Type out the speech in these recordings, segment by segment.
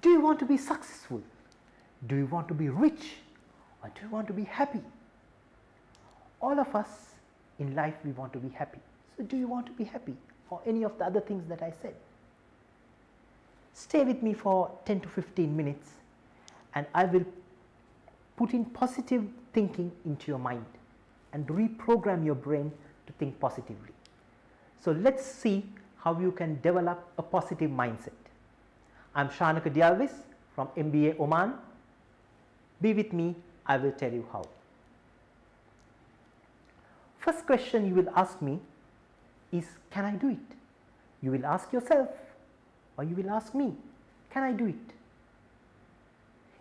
Do you want to be successful? Do you want to be rich? Or do you want to be happy? All of us in life, we want to be happy. So do you want to be happy, or any of the other things that I said? Stay with me for 10 to 15 minutes and I will put in positive thinking into your mind and reprogram your brain to think positively. So let's see how you can develop a positive mindset. I'm Shanaka Dialvis from MBA Oman. Be with me, I will tell you how. First question you will ask me is, can I do it? You will ask yourself, or you will ask me, can I do it?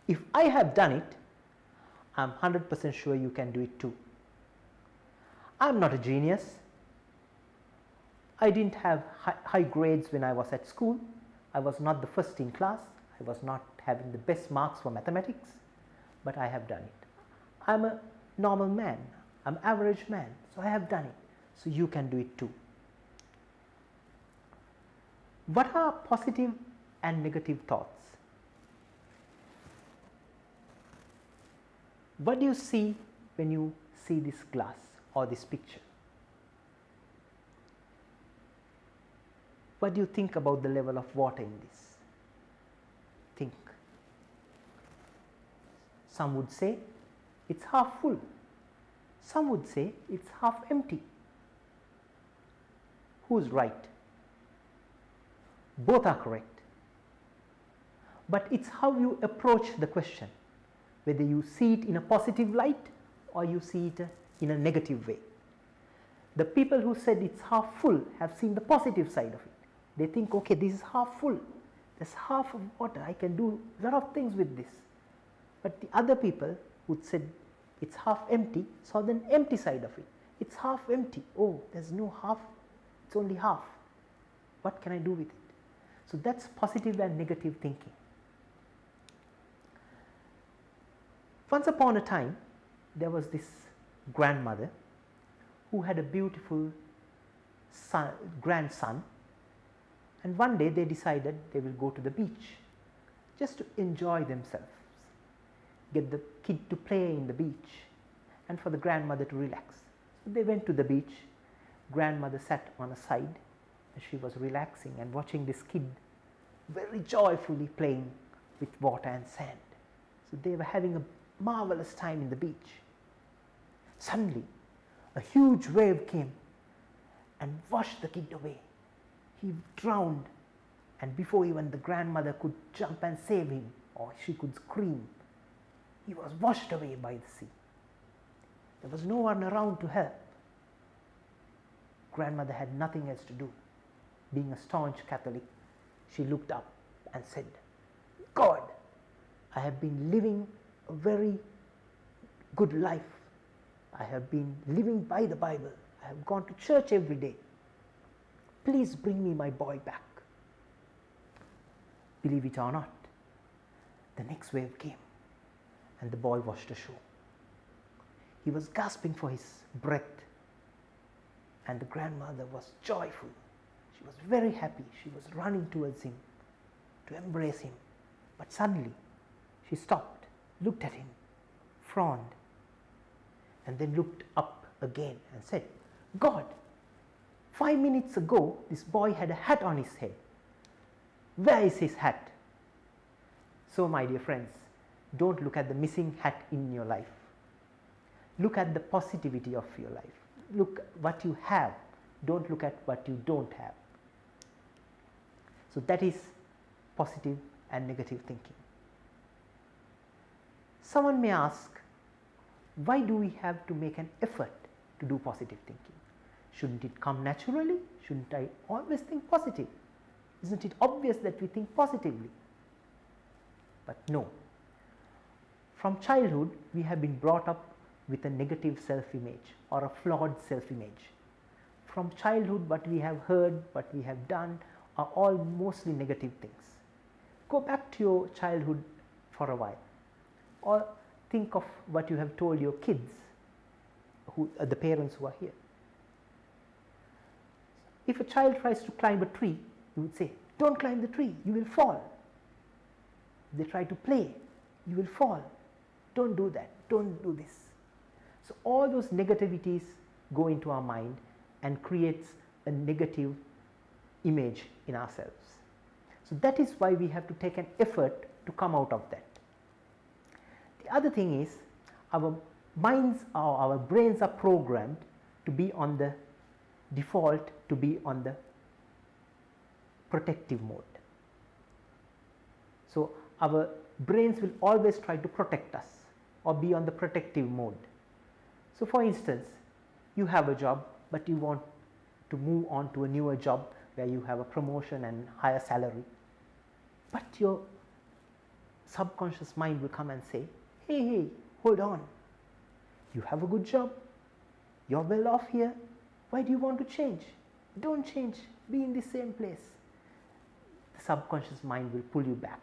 If I have done it, I'm 100% sure you can do it too. I'm not a genius. I didn't have high grades when I was at school. I was not the first in class. I was not having the best marks for mathematics, but I have done it. I'm a normal man. I'm an average man, so I have done it. So you can do it too. What are positive and negative thoughts? What do you see when you see this glass or this picture? What do you think about the level of water in this? Think. Some would say it's half full. Some would say it's half empty. Who's right? Both are correct. But it's how you approach the question, whether you see it in a positive light or you see it in a negative way. The people who said it's half full have seen the positive side of it. They think, okay, this is half full. There's half of water. I can do a lot of things with this. But the other people who said it's half empty saw the empty side of it. It's half empty. Oh, there's no half. It's only half. What can I do with it? So that's positive and negative thinking. Once upon a time, there was this grandmother who had a beautiful grandson, and one day they decided they will go to the beach just to enjoy themselves, get the kid to play in the beach and for the grandmother to relax. So they went to the beach. Grandmother sat on a side and she was relaxing and watching this kid very joyfully playing with water and sand. So they were having a marvelous time in the beach. Suddenly, a huge wave came and washed the kid away. He drowned, and before even the grandmother could jump and save him, or she could scream, he was washed away by the sea. There was no one around to help. Grandmother had nothing else to do. Being a staunch Catholic, she looked up and said, God, I have been living a very good life. I have been living by the Bible. I have gone to church every day. Please bring me my boy back. Believe it or not, the next wave came and the boy washed ashore. He was gasping for his breath, and the grandmother was joyful. She was very happy. She was running towards him to embrace him. But suddenly she stopped, looked at him, frowned, and then looked up again and said, God, 5 minutes ago this boy had a hat on his head. Where is his hat? So my dear friends, don't look at the missing hat in your life. Look at the positivity of your life. Look at what you have. Don't look at what you don't have. So that is positive and negative thinking. Someone may ask, why do we have to make an effort to do positive thinking? Shouldn't it come naturally? Shouldn't I always think positive? Isn't it obvious that we think positively? But no. From childhood, we have been brought up with a negative self-image or a flawed self-image. From childhood, what we have heard, what we have done are all mostly negative things. Go back to your childhood for a while, or think of what you have told your kids, the parents who are here. If a child tries to climb a tree, you would say, don't climb the tree, you will fall. They try to play. You will fall. Don't do that. Don't do this. So all those negativities go into our mind and creates a negative image in ourselves. So that is why we have to take an effort to come out of that. The other thing is, our minds or our brains are programmed to be on the default, to be on the protective mode. So our brains will always try to protect us or be on the protective mode. So for instance, you have a job, but you want to move on to a newer job where you have a promotion and higher salary. But your subconscious mind will come and say, hey, hold on. You have a good job. You're well off here. Why do you want to change? Don't change. Be in the same place. The subconscious mind will pull you back.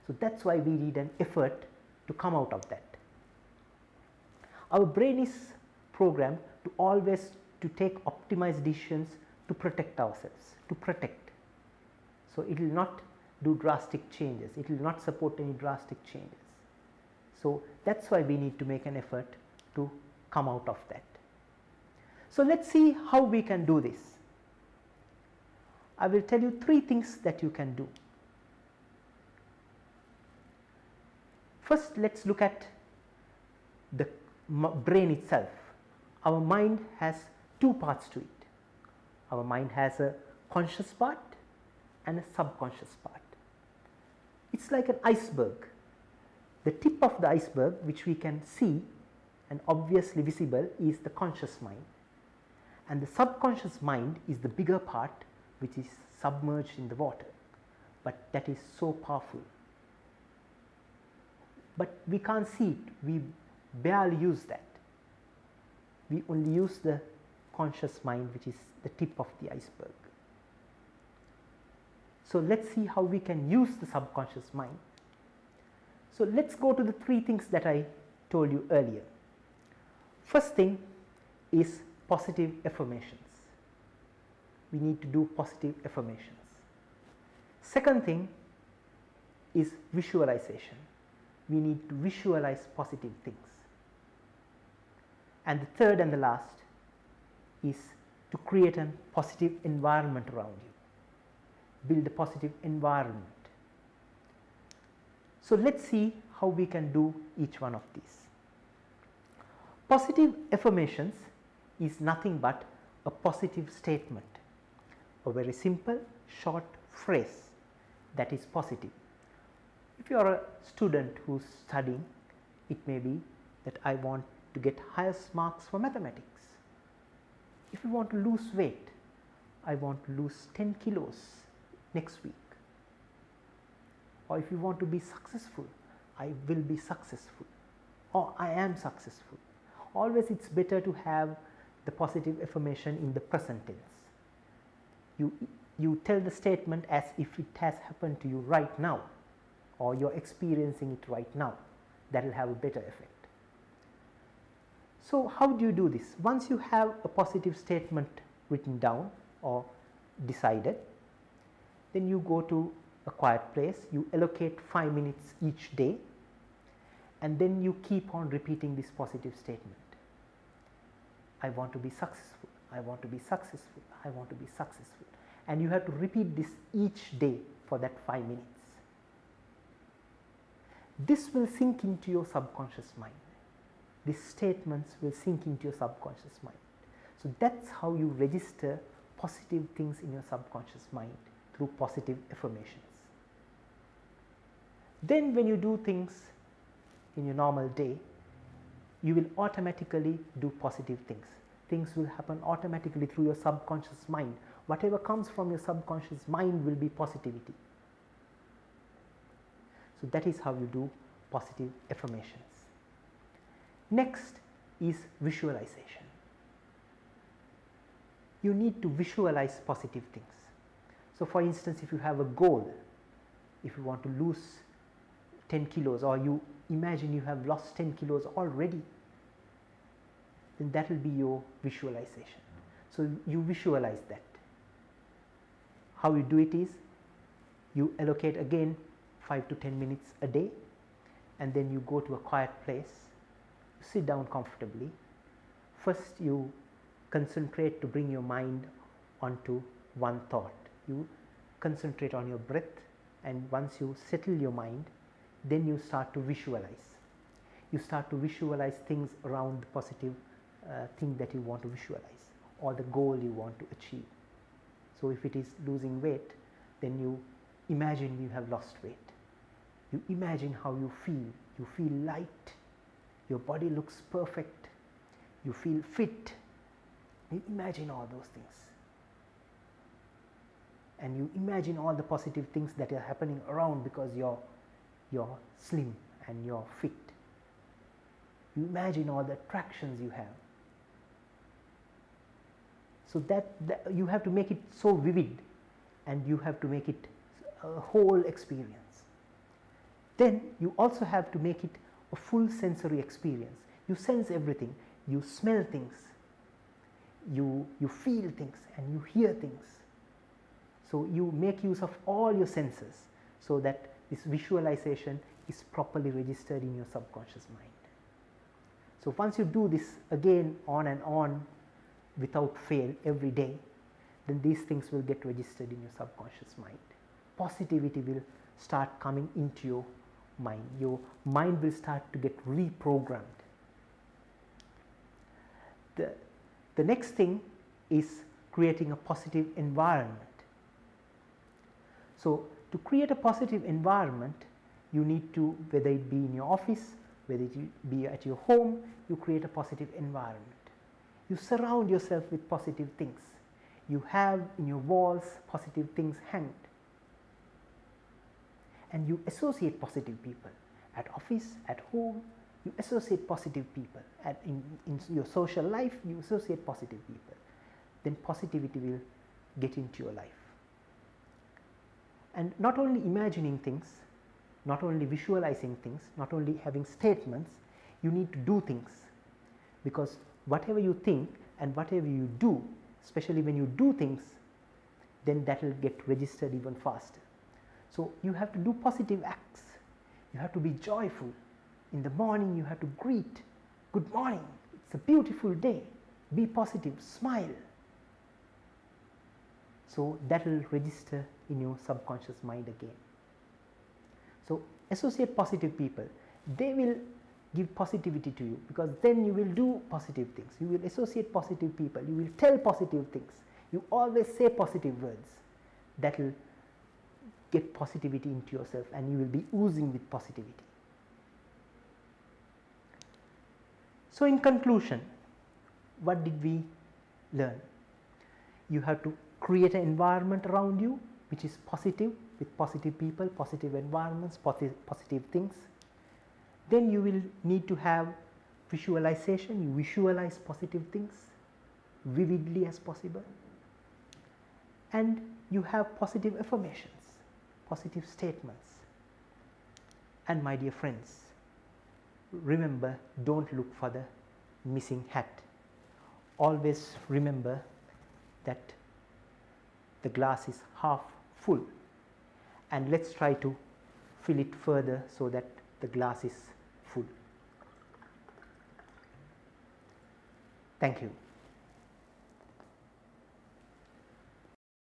So that's why we need an effort to come out of that. Our brain is programmed to always to take optimized decisions to protect ourselves, to protect. So it will not do drastic changes. It will not support any drastic changes. So that's why we need to make an effort to come out of that. So let's see how we can do this. I will tell you 3 things that you can do. First, let's look at the brain itself. Our mind has 2 parts to it. Our mind has a conscious part and a subconscious part. It's like an iceberg. The tip of the iceberg, which we can see and obviously visible, is the conscious mind, and the subconscious mind is the bigger part, which is submerged in the water, but that is so powerful. But we can't see it. We barely use that. We only use the conscious mind, which is the tip of the iceberg. So let's see how we can use the subconscious mind. So let's go to the 3 things that I told you earlier. First thing is positive affirmations. We need to do positive affirmations. Second thing is visualization. We need to visualize positive things. And the third and the last is to create a positive environment around you. Build a positive environment. So let's see how we can do each one of these. Positive affirmations is nothing but a positive statement, a very simple short phrase that is positive. If you are a student who is studying, it may be that I want to get highest marks for mathematics. If you want to lose weight, I want to lose 10 kilos next week. Or if you want to be successful, I will be successful, or I am successful. Always it's better to have the positive affirmation in the present tense. You tell the statement as if it has happened to you right now, or you're experiencing it right now. That will have a better effect. So how do you do this? Once you have a positive statement written down or decided, then you go to a quiet place, you allocate 5 minutes each day, and then you keep on repeating this positive statement. I want to be successful, I want to be successful, I want to be successful. And you have to repeat this each day for that 5 minutes. This will sink into your subconscious mind. These statements will sink into your subconscious mind. So that's how you register positive things in your subconscious mind, through positive affirmations. Then when you do things in your normal day, you will automatically do positive things. Things will happen automatically through your subconscious mind. Whatever comes from your subconscious mind will be positivity. So that is how you do positive affirmations. Next is visualization. You need to visualize positive things. So for instance, if you have a goal, if you want to lose 10 kilos, or you imagine you have lost 10 kilos already, then that will be your visualization. So you visualize that. How you do it is, you allocate again 5 to 10 minutes a day, and then you go to a quiet place, you sit down comfortably. First you concentrate to bring your mind onto one thought. You concentrate on your breath, and once you settle your mind, then you start to visualize. You start to visualize things around the positive thing that you want to visualize, or the goal you want to achieve. So if it is losing weight, then you imagine you have lost weight. You imagine how you feel. You feel light. Your body looks perfect. You feel fit. You imagine all those things. And you imagine all the positive things that are happening around because you're slim and you're fit. You imagine all the attractions you have. So that you have to make it so vivid, and you have to make it a whole experience. Then you also have to make it a full sensory experience. You sense everything, you smell things, you feel things, and you hear things. So you make use of all your senses so that this visualization is properly registered in your subconscious mind. So once you do this again on and on without fail every day, then these things will get registered in your subconscious mind. Positivity will start coming into your mind. Your mind will start to get reprogrammed. The next thing is creating a positive environment. So to create a positive environment, you need to, whether it be in your office, whether it be at your home, you create a positive environment. You surround yourself with positive things. You have in your walls positive things hanged. And you associate positive people. At office, at home, you associate positive people. In your social life, you associate positive people. Then positivity will get into your life. And not only imagining things, not only visualizing things, not only having statements, you need to do things. Because whatever you think and whatever you do, especially when you do things, then that will get registered even faster. So you have to do positive acts. You have to be joyful. In the morning you have to greet, good morning, it's a beautiful day, be positive, smile. So that will register in your subconscious mind again. So associate positive people. They will give positivity to you, because then you will do positive things. You will associate positive people. You will tell positive things. You always say positive words. That will get positivity into yourself, and you will be oozing with positivity. So in conclusion, what did we learn? You have to create an environment around you which is positive, with positive people, positive environments, positive things. Then you will need to have visualization. You visualize positive things vividly as possible. And you have positive affirmations, positive statements. And my dear friends, remember, don't look for the missing hat. Always remember that the glass is half full, and let's try to fill it further so that the glass is full. Thank you.